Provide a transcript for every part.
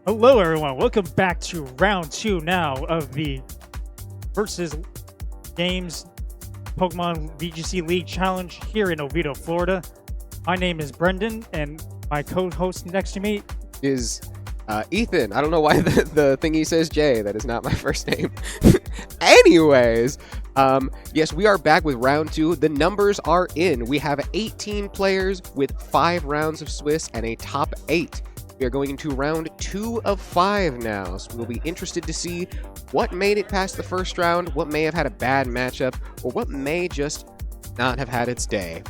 Hello, everyone. Welcome back to round two now of the versus games Pokemon VGC League Challenge here in Oviedo, Florida. My name is Brendan, and my co-host next to me is Ethan. I don't know why the thingy says Jay. That is not my first name. Anyways, yes, we are back with round two. The numbers are in. We have 18 players with 5 rounds of Swiss and a top 8. We are going into round 2 of 5 now, so we'll be interested to see what made it past the first round, what may have had a bad matchup, or what may just not have had its day.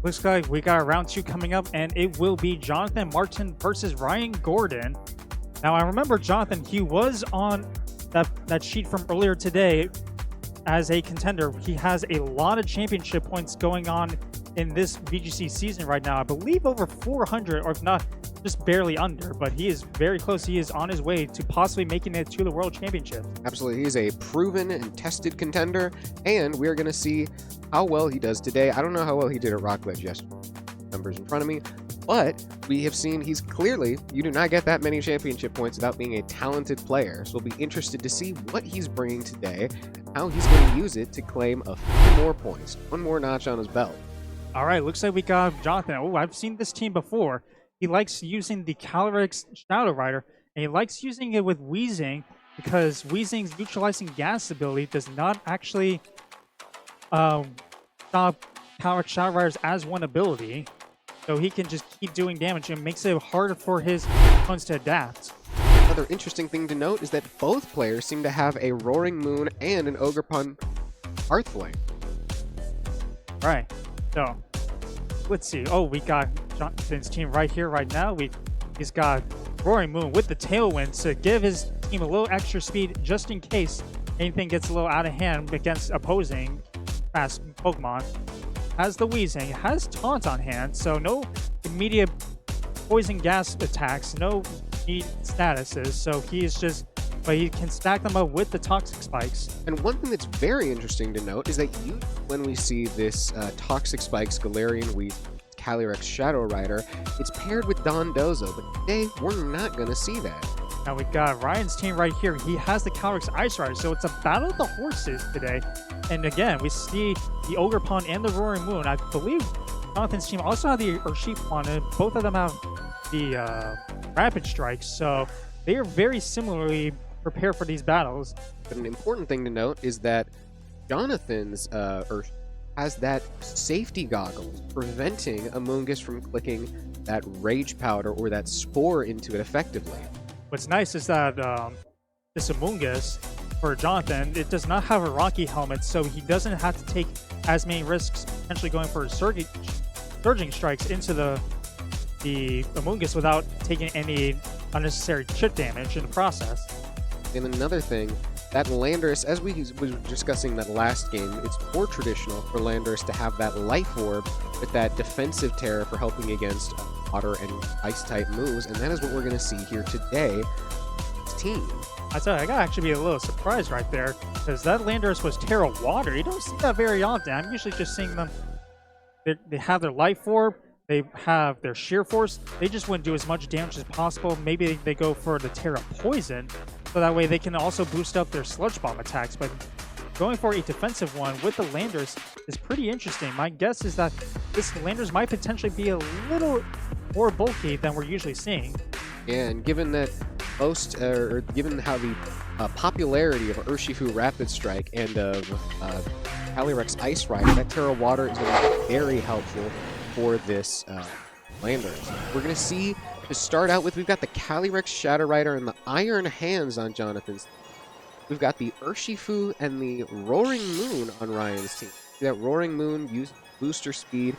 Looks like we got round 2 coming up, and it will be Jonathan Martin versus Ryan Gordon. Now, I remember Jonathan, he was on that sheet from earlier today as a contender. He has a lot of championship points going on in this VGC season right now. I believe over 400, or if not, just barely under, but he is very close. He is on his way to possibly making it to the World Championship. Absolutely. He's a proven and tested contender, and we're going to see how well he does today. I don't know how well he did at Rockledge yesterday. Numbers in front of me. But we have seen he's clearly, you do not get that many championship points without being a talented player. So we'll be interested to see what he's bringing today and how he's going to use it to claim a few more points, one more notch on his belt. All right, looks like we got Jonathan. Oh, I've seen this team before. He likes using the Calyrex Shadow Rider, and he likes using it with Weezing because Weezing's neutralizing gas ability does not actually stop Calyrex Shadow Riders as one ability. So he can just keep doing damage and makes it harder for his opponents to adapt. Another interesting thing to note is that both players seem to have a Roaring Moon and an Ogerpon Hearthflame. Right. So let's see. Oh, we got Jonathan's team right here, right now. He's got Roaring Moon with the Tailwind to give his team a little extra speed just in case anything gets a little out of hand against opposing fast Pokemon. Has the Weezing, has Taunt on hand, so no immediate poison gas attacks, no need statuses, so but he can stack them up with the Toxic Spikes. And one thing that's very interesting to note is that when we see this Toxic Spikes Galarian Weezing Calyrex Shadow Rider, it's paired with Dondozo, but today we're not going to see that. Now we got Ryan's team right here. He has the Calyrex Ice Rider, so it's a battle of the horses today. And again, we see the Ogerpon and the Roaring Moon. I believe Jonathan's team also have the Urshifuon, and both of them have the Rapid Strike, so they are very similarly prepared for these battles. But an important thing to note is that Jonathan's Ursh has that safety goggles preventing Amoonguss from clicking that Rage Powder or that Spore into it effectively. What's nice is that this Amoonguss, for Jonathan, it does not have a Rocky helmet, so he doesn't have to take as many risks potentially going for surging strikes into the Amoonguss without taking any unnecessary chip damage in the process. And another thing, that Landorus, as we were discussing that last game, it's more traditional for Landorus to have that Life Orb with that defensive terror for helping against water and ice-type moves, and that is what we're going to see here today. Team. I tell you, I gotta actually be a little surprised right there, because that Landorus was Terra Water. You don't see that very often. I'm usually just seeing them, they have their Life Orb, they have their Sheer Force. They just wouldn't do as much damage as possible. Maybe they go for the Terra Poison, so that way they can also boost up their Sludge Bomb attacks. But going for a defensive one with the Landorus is pretty interesting. My guess is that this Landorus might potentially be a little more bulky than we're usually seeing. And given that given how the popularity of Urshifu Rapid Strike and of Calyrex Ice Rider, that Terra Water is going to be very helpful for this Landorus. We're going to see, to start out with, we've got the Calyrex Shadow Rider and the Iron Hands on Jonathan's team. We've got the Urshifu and the Roaring Moon on Ryan's team. That Roaring Moon uses booster speed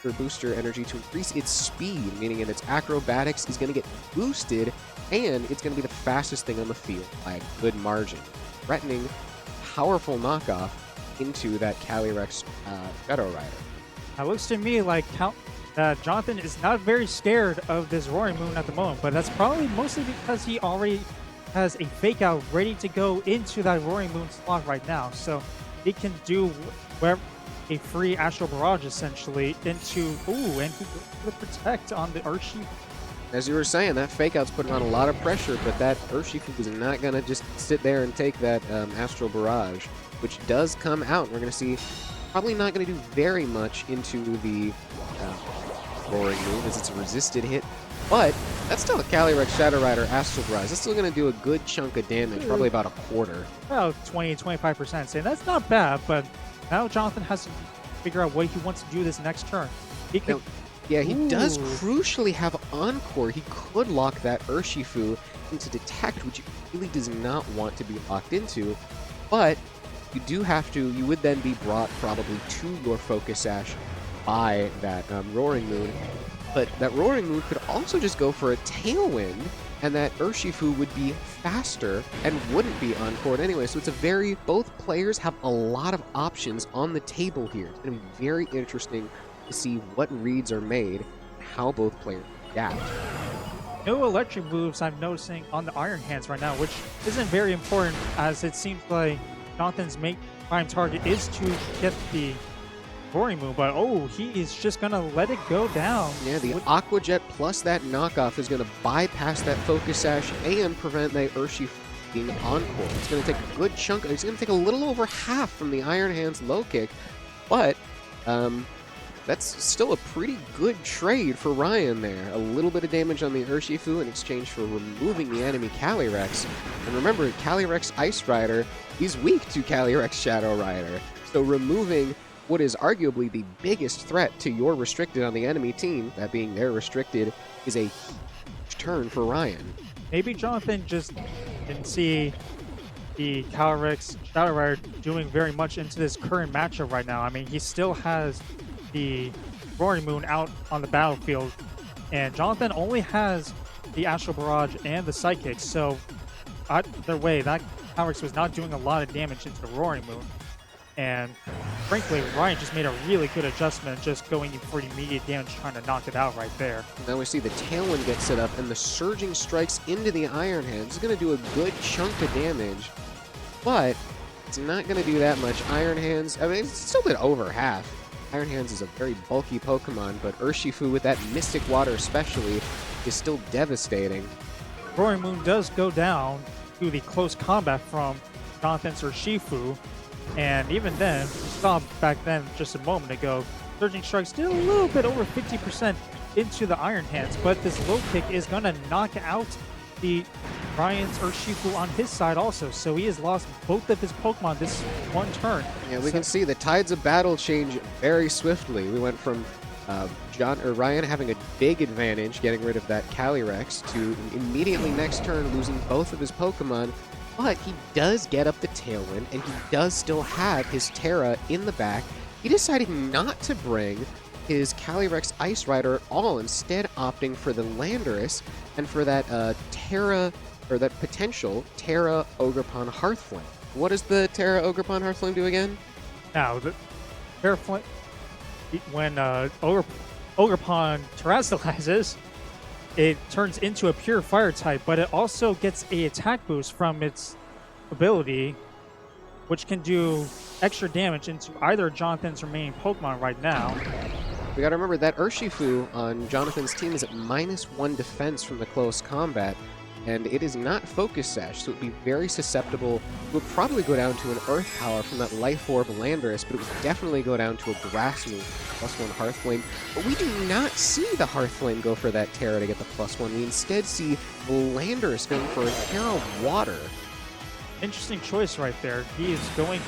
or booster energy to increase its speed, meaning in its acrobatics is going to get boosted, and it's going to be the fastest thing on the field by a good margin, threatening powerful knockoff into that Calyrex Shadow Rider. It looks to me like Jonathan is not very scared of this Roaring Moon at the moment, but that's probably mostly because he already has a Fake Out ready to go into that Roaring Moon slot right now, so he can do a free Astral Barrage essentially into, and he goes to the Protect on the Urshifu. As you were saying, that fake out's putting on a lot of pressure, but that Urshifu is not going to just sit there and take that Astral Barrage, which does come out. We're going to see probably not going to do very much into the Roaring Moon as it's a resisted hit, but that's still a Calyrex Shadow Rider Astral Barrage. That's still going to do a good chunk of damage, probably about a quarter. About 20-25%. Saying that's not bad, but now Jonathan has to figure out what he wants to do this next turn. He could. Yeah, he does crucially have Encore. He could lock that Urshifu into Detect, which he really does not want to be locked into. But you do have to, you would then be brought probably to your Focus Sash by that Roaring Moon. But that Roaring Moon could also just go for a Tailwind, and that Urshifu would be faster and wouldn't be Encored anyway. So it's a very, both players have a lot of options on the table here. It's going to be very interesting to see what reads are made and how both players adapt. No electric moves I'm noticing on the Iron Hands right now, which isn't very important as it seems like Jonathan's main prime target is to get the Roaring Moon, but he is just gonna let it go down. Yeah, the Aqua Jet plus that knockoff is gonna bypass that Focus Sash and prevent the Urshifu being Encore. It's gonna take a good chunk, it's gonna take a little over half from the Iron Hands low kick, but that's still a pretty good trade for Ryan there. A little bit of damage on the Urshifu in exchange for removing the enemy Calyrex. And remember, Calyrex Ice Rider, he's weak to Calyrex Shadow Rider. So removing what is arguably the biggest threat to your restricted on the enemy team, that being their restricted, is a huge turn for Ryan. Maybe Jonathan just didn't see the Calyrex Shadow Rider doing very much into this current matchup right now. I mean, he still has the Roaring Moon out on the battlefield, and Jonathan only has the Astral Barrage and the Psychic, so either way, that Calyrex was not doing a lot of damage into the Roaring Moon. And frankly, Ryan just made a really good adjustment, just going for immediate damage, trying to knock it out right there. Now we see the Tailwind get set up, and the Surging Strikes into the Iron Hands is going to do a good chunk of damage, but it's not going to do that much. Iron Hands, I mean, it's still did over half. Iron Hands is a very bulky Pokemon, but Urshifu with that Mystic Water especially is still devastating. Roaring Moon does go down to the close combat from Jonathan's Urshifu, and even then, we saw back then just a moment ago, Surging Strike still a little bit over 50% into the Iron Hands, but this low kick is going to knock out the Ryan's Urshifu on his side also, so he has lost both of his Pokemon this one turn. Yeah, we can see the tides of battle change very swiftly. We went from Ryan having a big advantage, getting rid of that Calyrex, to immediately next turn losing both of his Pokemon, but he does get up the Tailwind, and he does still have his Terra in the back. He decided not to bring his Calyrex Ice Rider at all, instead opting for the Landorus and for that Terra, or that potential Terra Ogerpon Hearthflame. What does the Terra Ogerpon Hearthflame do again? Now, the Terra Flame, when Ogerpon terrestrializes, it turns into a pure fire type, but it also gets a attack boost from its ability, which can do extra damage into either Jonathan's remaining Pokemon right now. We gotta remember that Urshifu on Jonathan's team is at -1 defense from the close combat, and it is not Focus Sash, so it would be very susceptible. It would probably go down to an Earth Power from that Life Orb Landorus, but it would definitely go down to a Grass move, +1 Hearthflame. But we do not see the Hearthflame go for that Terra to get the +1. We instead see Landorus going for a Terra Water. Interesting choice right there. He is going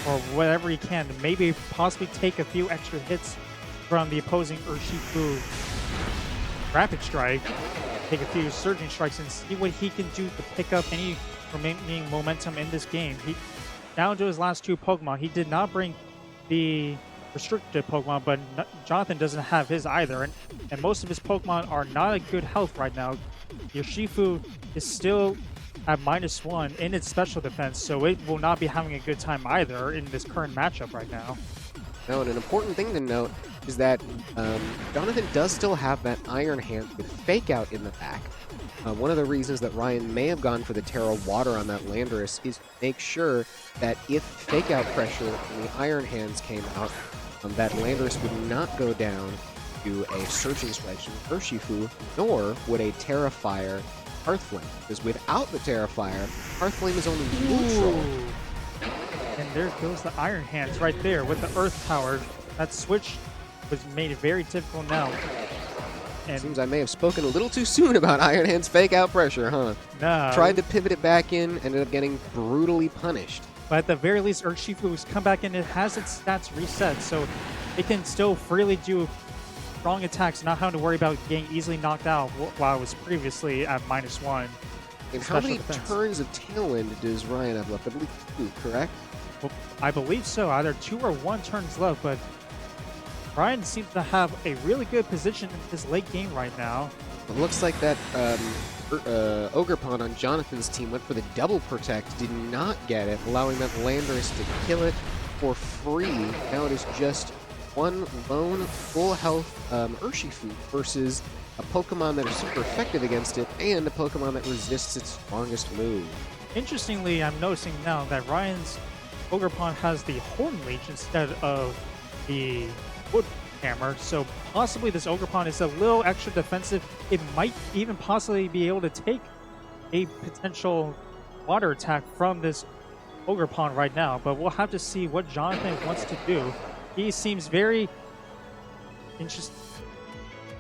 for whatever he can to maybe possibly take a few extra hits from the opposing Urshifu Rapid Strike, take a few Surging Strikes, and see what he can do to pick up any remaining momentum in this game. He down to his last two Pokemon. He did not bring the restricted Pokemon, but Jonathan doesn't have his either, and most of his Pokemon are not at good health right now. Urshifu is still at -1 in its special defense, so it will not be having a good time either in this current matchup right now. Now, and an important thing to note is that Jonathan does still have that Iron Hand with Fake Out in the back. One of the reasons that Ryan may have gone for the Terra Water on that Landorus is to make sure that if Fake Out pressure from the Iron Hands came out, that Landorus would not go down do a Surging Strike from Urshifu, nor would a Terra Fire Hearthflame. Because without the Terra Fire, Hearthflame is only neutral. Ooh. And there goes the Iron Hands right there with the Earth Power. That switch was made very difficult now. And Seems I may have spoken a little too soon about Iron Hand's fake out pressure, huh? no. Tried to pivot it back in, ended up getting brutally punished. But at the very least, Urshifu has come back in. It has its stats reset, so it can still freely do strong attacks, not having to worry about getting easily knocked out while it was previously at -1. And how many defense. turns of Tailwind does Ryan have left? I believe 2, correct? Well, I believe so. Either 2 or 1 turns left, but Ryan seems to have a really good position in this late game right now. It looks like that Ogerpon on Jonathan's team went for the double protect, did not get it, allowing that Landorus to kill it for free. Now it is just one lone full health Urshifu versus a Pokemon that is super effective against it and a Pokemon that resists its strongest move. Interestingly, I'm noticing now that Ryan's Ogerpon has the Horn Leech instead of the Wood Hammer, so possibly this Ogerpon is a little extra defensive. It might even possibly be able to take a potential water attack from this Ogerpon right now, but we'll have to see what Jonathan wants to do. He seems very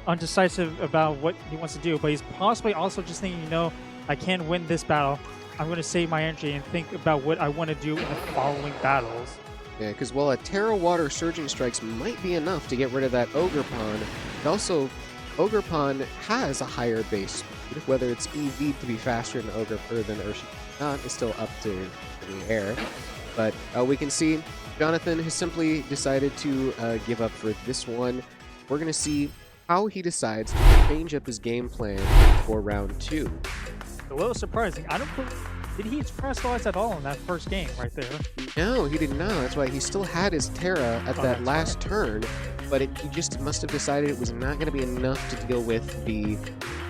undecisive about what he wants to do, but he's possibly also just thinking, you know, I can win this battle. I'm going to save my energy and think about what I want to do in the following battles. Yeah, because while a Terra Water Surging Strikes might be enough to get rid of that Ogerpon, it also, Ogerpon has a higher base speed. Whether it's EV to be faster than Urshifu or not is still up to the air. But we can see Jonathan has simply decided to give up for this one. We're going to see how he decides to change up his game plan for round 2. A little surprising. I don't did he crystallize at all in that first game right there? No, he did not. That's why he still had his Terra at that last turn, but he just must have decided it was not going to be enough to deal with the,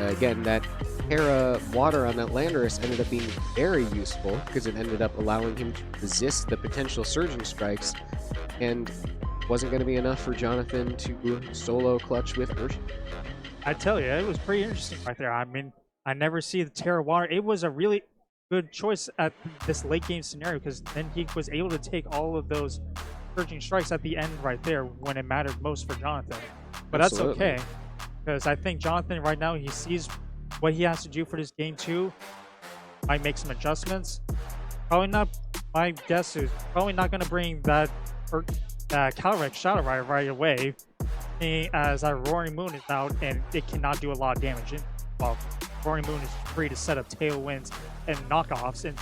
again, that Terra water on that Landorus ended up being very useful because it ended up allowing him to resist the potential Surging Strikes, and wasn't going to be enough for Jonathan to solo clutch with Urshifu. I tell you, it was pretty interesting right there. I mean, I never see the Terra Water. It was a really good choice at this late game scenario because then he was able to take all of those Surging Strikes at the end right there when it mattered most for Jonathan. But Absolutely. that's okay because I think Jonathan right now, he sees what he has to do for this game 2. Might make some adjustments. Probably not, my guess is probably not going to bring that Calyrex Shadow Rider right away, seeing as that Roaring Moon is out and it cannot do a lot of damage. Well, Roaring Moon is free to set up tailwinds and knockoffs in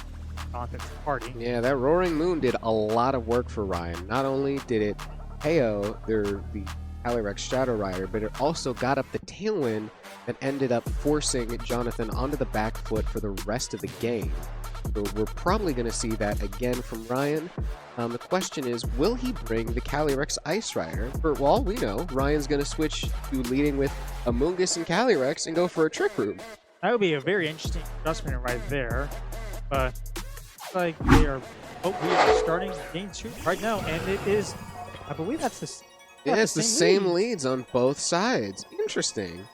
Jonathan's party. Yeah, that Roaring Moon did a lot of work for Ryan. Not only did it KO the Calyrex Shadow Rider, but it also got up the Tailwind that ended up forcing Jonathan onto the back foot for the rest of the game. So we're probably going to see that again from Ryan. The question is, will he bring the Calyrex Ice Rider? For all we know, Ryan's going to switch to leading with Amoonguss and Calyrex and go for a Trick Room. That would be a very interesting adjustment right there. But looks like we are starting game 2 right now, and it is, I believe that's the Yeah, it's the same lead. leads on both sides. Interesting.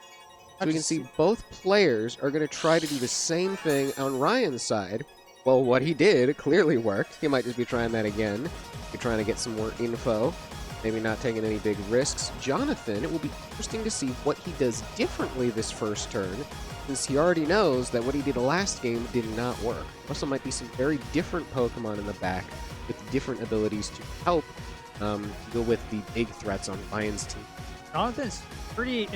So we can see both players are going to try to do the same thing on Ryan's side. Well, what he did clearly worked. He might just be trying that again. Be trying to get some more info. Maybe not taking any big risks. Jonathan, it will be interesting to see what he does differently this first turn, since he already knows that what he did last game did not work. Also might be some very different Pokemon in the back with different abilities to help deal with the big threats on Ryan's team. Jonathan's pretty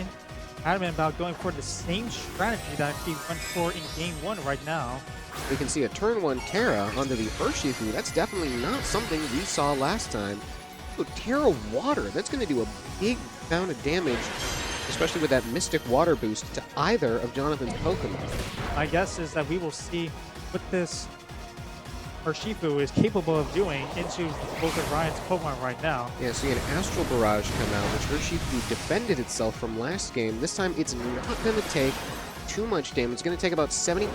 adamant about going for the same strategy that he went for in game 1 right now. We can see a turn 1 Terra onto the Urshifu. That's definitely not something we saw last time. So Terra Water, that's going to do a big amount of damage, especially with that Mystic Water boost to either of Jonathan's Pokemon. My guess is that we will see what this Urshifu is capable of doing into both of Ryan's Pokemon right now. Yeah, see an Astral Barrage come out, which Urshifu defended itself from last game. This time it's not going to take too much damage. It's going to take about 70%,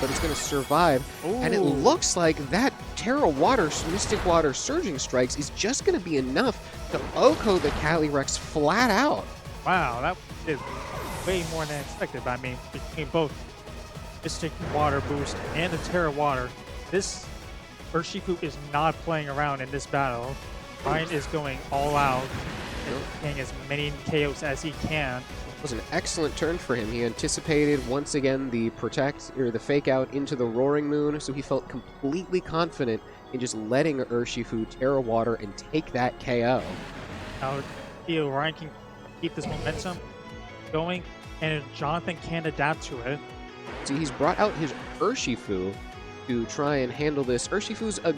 but it's going to survive. Ooh. And it looks like that Terra Water, Mystic Water Surging Strikes is just going to be enough to OHKO the Calyrex flat out. Wow, that did way more than expected. But I mean, between both Mystic Water Boost and the Terra Water, this Urshifu is not playing around in this battle. Ryan is going all out and getting as many KOs as he can. It was an excellent turn for him. He anticipated once again the protect or the fake out into the Roaring Moon, so he felt completely confident in just letting Urshifu Terra Water and take that KO. Now, Ryan can keep this momentum going, and Jonathan can adapt to it. See, he's brought out his Urshifu to try and handle this. Urshifu's a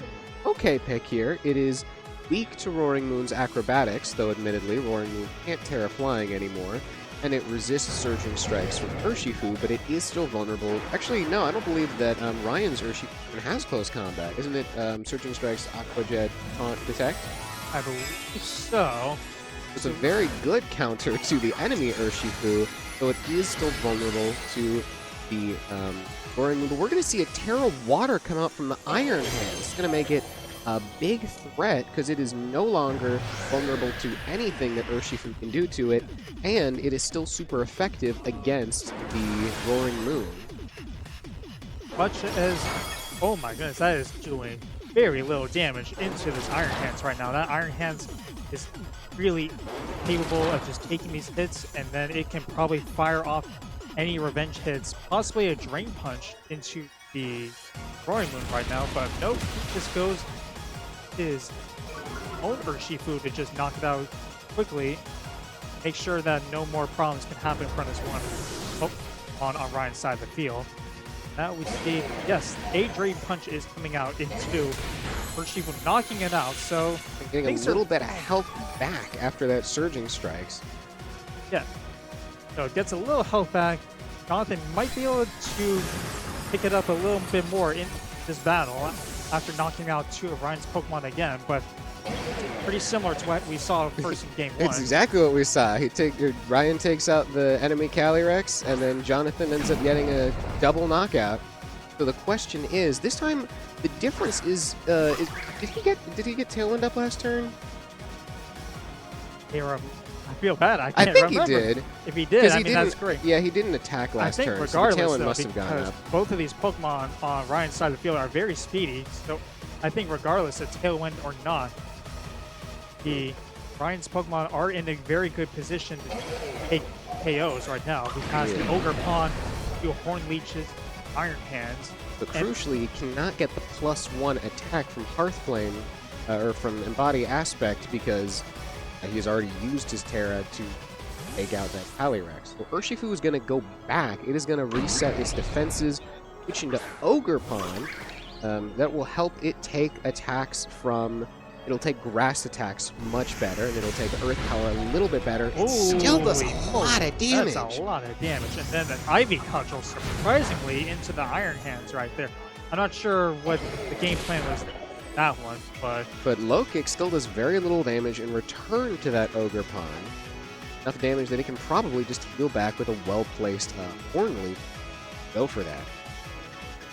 okay pick here. It is weak to Roaring Moon's acrobatics, though admittedly Roaring Moon can't Terra Flying anymore, and it resists Surging Strikes from Urshifu, but it is still vulnerable. Actually, no, I don't believe that Ryan's Urshifu has close combat. Isn't it Surging Strikes, Aqua Jet, Taunt, Detect? I believe so. It's a very good counter to the enemy Urshifu, though it is still vulnerable to the Roaring Moon. But we're going to see a Terra Water come out from the Iron Hand. It's going to make it a big threat because it is no longer vulnerable to anything that Urshifu can do to it, and it is still super effective against the Roaring Moon. Much as, oh my goodness, that is doing very little damage into this Iron Hands right now. That Iron Hands is really capable of just taking these hits, and then it can probably fire off any revenge hits, possibly a Drain Punch into the Roaring Moon right now, but nope, he just goes his own Urshifu to just knock it out quickly, make sure that no more problems can happen from this one on Ryan's side of the field. Now we see, yes, a Drain Punch is coming out into Urshifu, knocking it out, so getting a little bit of health back after that Surging Strikes. Yeah, so it gets a little health back. Jonathan might be able to pick it up a little bit more in this battle after knocking out two of Ryan's Pokemon again, but pretty similar to what we saw first in Game 1. It's exactly what we saw. Ryan takes out the enemy Calyrex, and then Jonathan ends up getting a double knockout. So the question is, this time the difference is did he get Tailwind up last turn? I feel bad. I can't think remember. He did. If he did, I mean, that's great. Yeah, he didn't attack last turn. I think regardless, so the Tailwind though, must have gone because up. both of these Pokemon on Ryan's side of the field are very speedy, so I think regardless of Tailwind or not, Ryan's Pokemon are in a very good position to take KOs right now. He has the Ogre Pawn, two Horn Leeches, Iron Hands. But crucially, he cannot get the +1 attack from Hearthflame, or from Embody Aspect, because he's already used his Terra to take out that Calyrex. So Urshifu is going to go back. It is going to reset its defenses, switch into Ogre Pawn. That will help it take attacks from... It'll take grass attacks much better, and it'll take earth power a little bit better. It still does a lot of damage. That's a lot of damage. And then an Ivy Cudgel, surprisingly, into the Iron Hands right there. I'm not sure what the game plan was that one, but... But Low Kick still does very little damage in return to that Ogre Pawn. Enough damage that he can probably just heal back with a well-placed Horn Leaf. Go for that.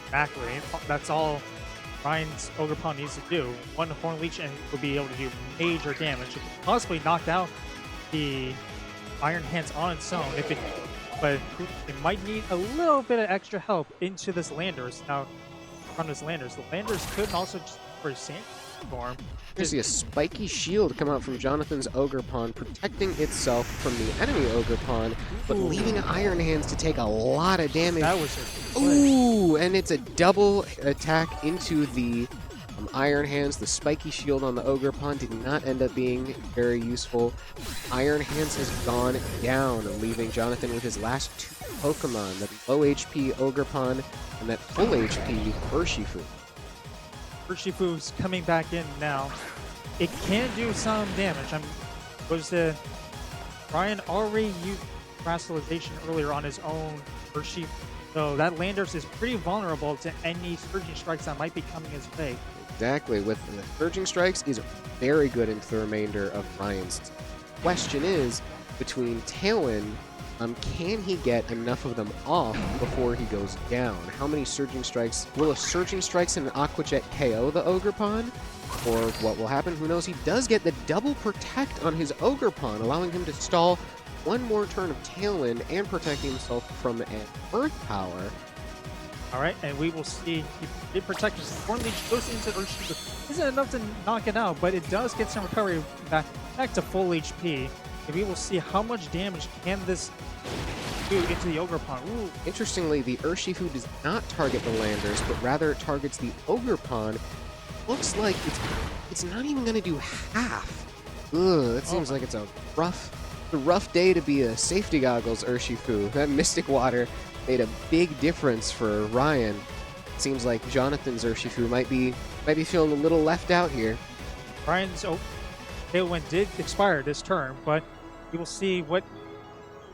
Exactly. That's all Ryan's Ogre Pawn needs to do. One Horn Leech and will be able to do major damage. It could possibly knock out the Iron Hands on its own, but it might need a little bit of extra help into this Landers. Now, from this Landers, the Landers could also just for Sandstorm. You see a spiky shield come out from Jonathan's Ogre Pawn, protecting itself from the enemy Ogre Pawn, but leaving Iron Hands to take a lot of damage. That was a Ooh, and it's a double attack into the Iron Hands. The spiky shield on the Ogre Pawn did not end up being very useful. Iron Hands has gone down, leaving Jonathan with his last two Pokemon, that low HP Ogre Pawn and that full HP Urshifu. Urshifu's coming back in now. It can do some damage. Ryan already used Crystallization earlier on his own Urshifu, so that Landers is pretty vulnerable to any Surging Strikes that might be coming his way. Exactly. With the Surging Strikes is very good into the remainder of Ryan's. Question is, between Tailwind, can he get enough of them off before he goes down? How many Surging Strikes? Will a Surging Strikes and an Aqua Jet KO the Ogre Pawn? Or what will happen? Who knows? He does get the double protect on his Ogre Pawn, allowing him to stall one more turn of Tailwind and protecting himself from an Earth Power. All right, and we will see he did protect his Corn Leech, goes into Urshifu. Isn't enough to knock it out, but it does get some recovery back to full HP. And we will see how much damage can this do into the Ogre Pond. Ooh. Interestingly, the Urshifu does not target the Landers, but rather targets the Ogre Pond. Looks like it's not even going to do half. Ugh, that seems like it's a rough day to be a safety goggles Urshifu. That Mystic Water made a big difference for Ryan. Seems like Jonathan's Urshifu might be feeling a little left out here. Ryan's Tailwind did expire this turn, but we will see what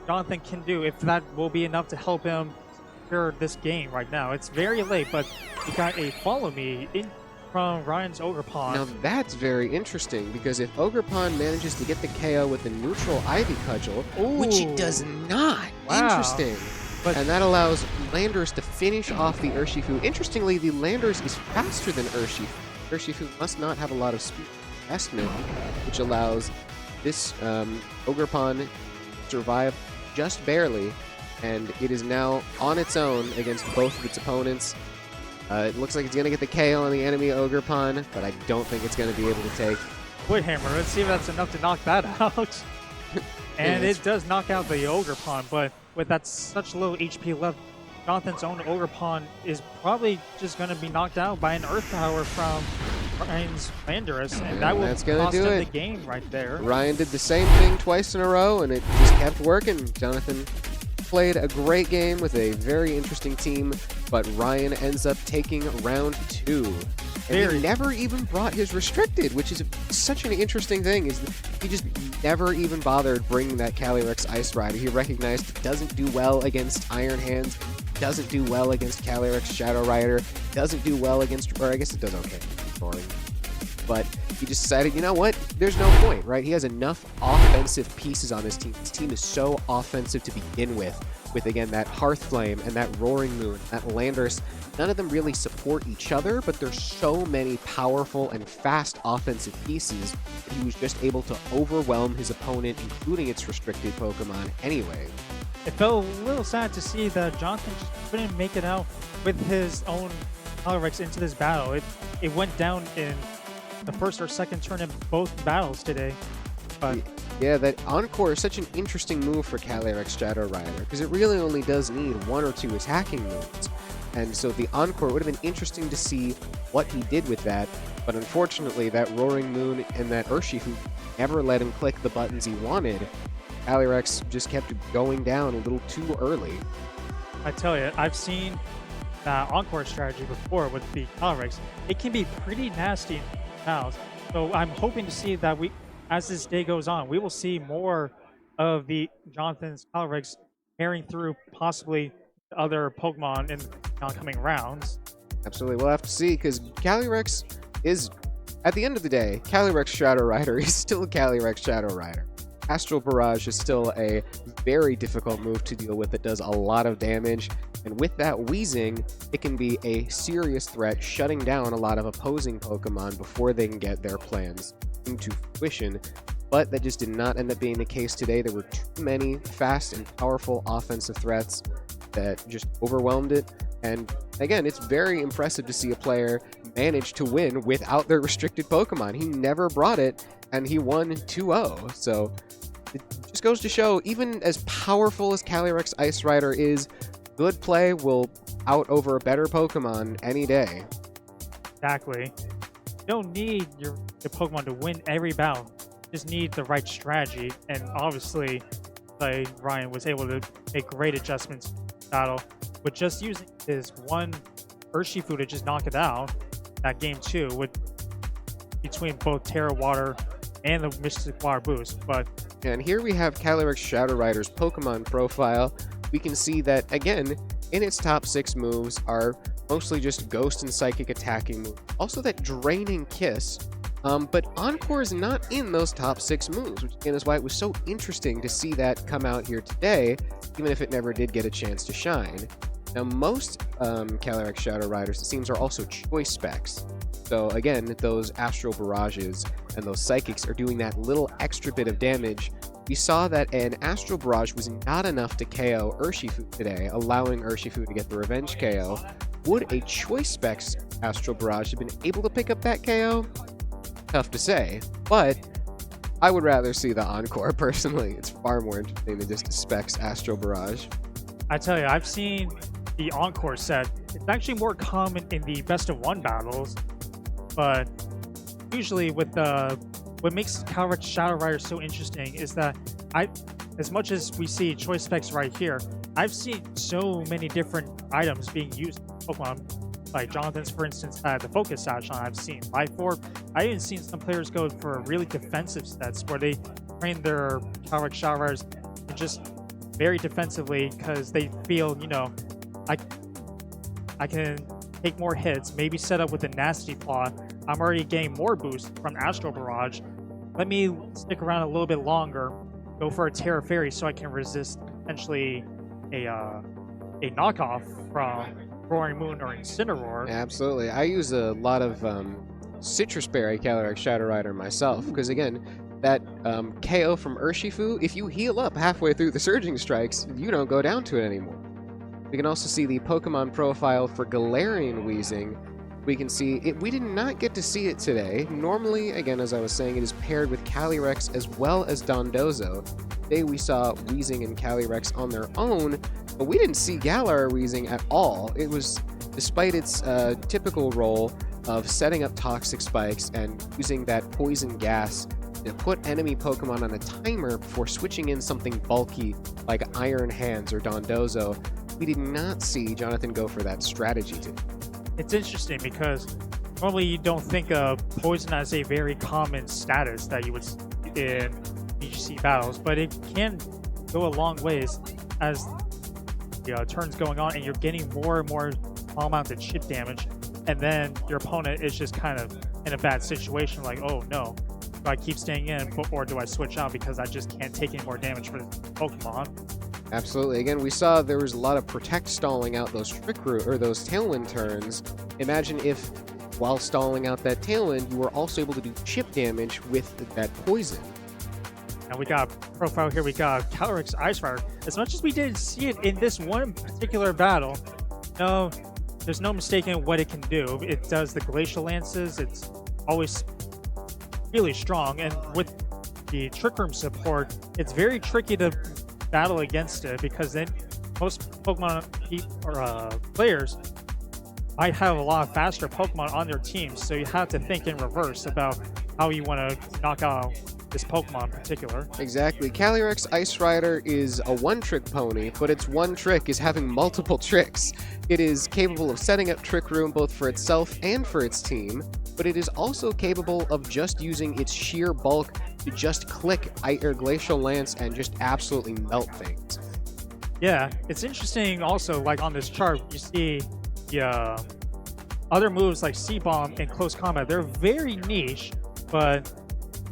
Jonathan can do, if that will be enough to help him secure this game right now. It's very late, but we got a Follow Me in from Ryan's Ogre Pond. Now that's very interesting, because if Ogre Pond manages to get the KO with the neutral Ivy Cudgel, which it does not, interesting. But and that allows Landers to finish off the Urshifu. Interestingly, the Landers is faster than Urshifu. Urshifu must not have a lot of speed investment, which allows this Ogre Pond to survive just barely, and it is now on its own against both of its opponents. It looks like it's going to get the KO on the enemy Ogre Pond, but I don't think it's going to be able to take. Wood Hammer, let's see if that's enough to knock that out. And it does knock out the Ogre Pond, but with that such low HP left, Jonathan's own Ogre Pond is probably just going to be knocked out by an Earth Power from Ryan's Landorus, and that will cost him the game right there. Ryan did the same thing twice in a row, and it just kept working. Jonathan played a great game with a very interesting team, but Ryan ends up taking round 2. And he never even brought his restricted, which is such an interesting thing. Is he just never even bothered bringing that Calyrex Ice Rider. He recognized it doesn't do well against Iron Hands, doesn't do well against Calyrex Shadow Rider, doesn't do well against, or I guess it does okay. Boring. But he just decided, you know what? There's no point, right? He has enough offensive pieces on his team. His team is so offensive to begin with again, that Hearthflame and that Roaring Moon, that Landorus. None of them really support each other, but there's so many powerful and fast offensive pieces that he was just able to overwhelm his opponent, including its restricted Pokemon anyway. It felt a little sad to see that Jonathan just couldn't make it out with his own Calyrex into this battle. It went down in the first or second turn in both battles today. But yeah, that Encore is such an interesting move for Calyrex Shadow Rider, because it really only does need 1 or 2 attacking moves. And so the Encore would have been interesting to see what he did with that, but unfortunately that Roaring Moon and that Urshifu never let him click the buttons he wanted. Calyrex just kept going down a little too early. I tell you, I've seen that Encore strategy before with the Calyrex. It can be pretty nasty now. So I'm hoping to see that as this day goes on, we will see more of the Jonathan's Calyrex carrying through possibly other Pokemon in oncoming rounds. Absolutely, we'll have to see, because Calyrex is, at the end of the day, Calyrex Shadow Rider is still a Calyrex Shadow Rider. Astral Barrage is still a very difficult move to deal with. It does a lot of damage, and with that Wheezing, it can be a serious threat, shutting down a lot of opposing Pokemon before they can get their plans into fruition. But that just did not end up being the case today. There were too many fast and powerful offensive threats that just overwhelmed it. And again, it's very impressive to see a player manage to win without their restricted Pokemon. He never brought it, and he won 2-0. So it just goes to show, even as powerful as Calyrex Ice Rider is, good play will out over a better Pokemon any day. Exactly. You don't need your Pokemon to win every battle. You just need the right strategy, and obviously, like Ryan was able to make great adjustments in the battle with just using his one Urshifu to just knock it out. That game 2 with between both Terra Water and the Mystic Water boost. But and here we have Calyrex Shadow Rider's Pokemon profile. We can see that, again, in its top 6 moves are mostly just Ghost and Psychic attacking moves. Also that Draining Kiss, but Encore is not in those top 6 moves, which again is why it was so interesting to see that come out here today, even if it never did get a chance to shine. Now, most Calyrex Shadow Riders, it seems, are also choice specs. So again, those Astral Barrages and those Psychics are doing that little extra bit of damage we saw that an Astral Barrage was not enough to KO Urshifu today, allowing Urshifu to get the revenge KO. Would a Choice Specs Astral Barrage have been able to pick up that KO? Tough to say, but I would rather see the Encore personally. It's far more interesting than just a Specs Astral Barrage. I tell you, I've seen the Encore set. It's actually more common in the best of one battles, but usually with the what makes Calyrex Shadow Rider so interesting is that as much as we see choice specs right here, I've seen so many different items being used in Pokemon. Like Jonathan's, for instance, had the Focus Sash on. I've seen Life Orb. I've even seen some players go for really defensive sets where they train their Calyrex Shadow Riders just very defensively because they feel, you know, I can take more hits, maybe set up with a Nasty Claw. I'm already getting more boost from Astral Barrage. Let me stick around a little bit longer, go for a Terra Fairy so I can resist potentially a knockoff from Roaring Moon or Incineroar. Absolutely. I use a lot of Citrus Berry Calyrex Shadow Rider myself because, again, that KO from Urshifu, if you heal up halfway through the Surging Strikes, you don't go down to it anymore. We can also see the Pokemon profile for Galarian Weezing. We can see it. We did not get to see it today. Normally, again, as I was saying, it is paired with Calyrex as well as Dondozo. Today we saw Weezing and Calyrex on their own, but we didn't see Galar Weezing at all. It was, despite its typical role of setting up toxic spikes and using that poison gas to put enemy Pokemon on a timer before switching in something bulky like Iron Hands or Dondozo, we did not see Jonathan go for that strategy today. It's interesting because normally you don't think of poison as a very common status that you would see in BGC battles, but it can go a long ways as the turns going on and you're getting more and more small amount of chip damage, and then your opponent is just kind of in a bad situation like, oh no, do I keep staying in or do I switch out because I just can't take any more damage for the Pokemon? Absolutely. Again, we saw there was a lot of Protect stalling out those Trick Root or those Tailwind turns. Imagine if, while stalling out that Tailwind, you were also able to do chip damage with that poison. And we got a profile here. We got Calyrex Ice Rider. As much as we didn't see it in this one particular battle, no, there's no mistaking what it can do. It does the Glacial Lances. It's always really strong, and with the Trick Room support, it's very tricky to battle against it because then most Pokemon players might have a lot of faster Pokemon on their team, so you have to think in reverse about how you want to knock out this Pokemon in particular. Exactly. Calyrex Ice Rider is a one-trick pony, but its one trick is having multiple tricks. It is capable of setting up Trick Room both for itself and for its team, but it is also capable of just using its sheer bulk to just click Glacial Lance and just absolutely melt things. Yeah, it's interesting also, like on this chart, you see the other moves like C-Bomb in close combat. They're very niche, but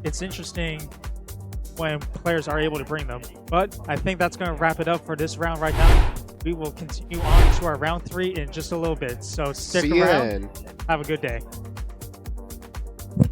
it's interesting when players are able to bring them. But I think that's going to wrap it up for this round right now. We will continue on to our round 3 in just a little bit. So stick around. Have a good day.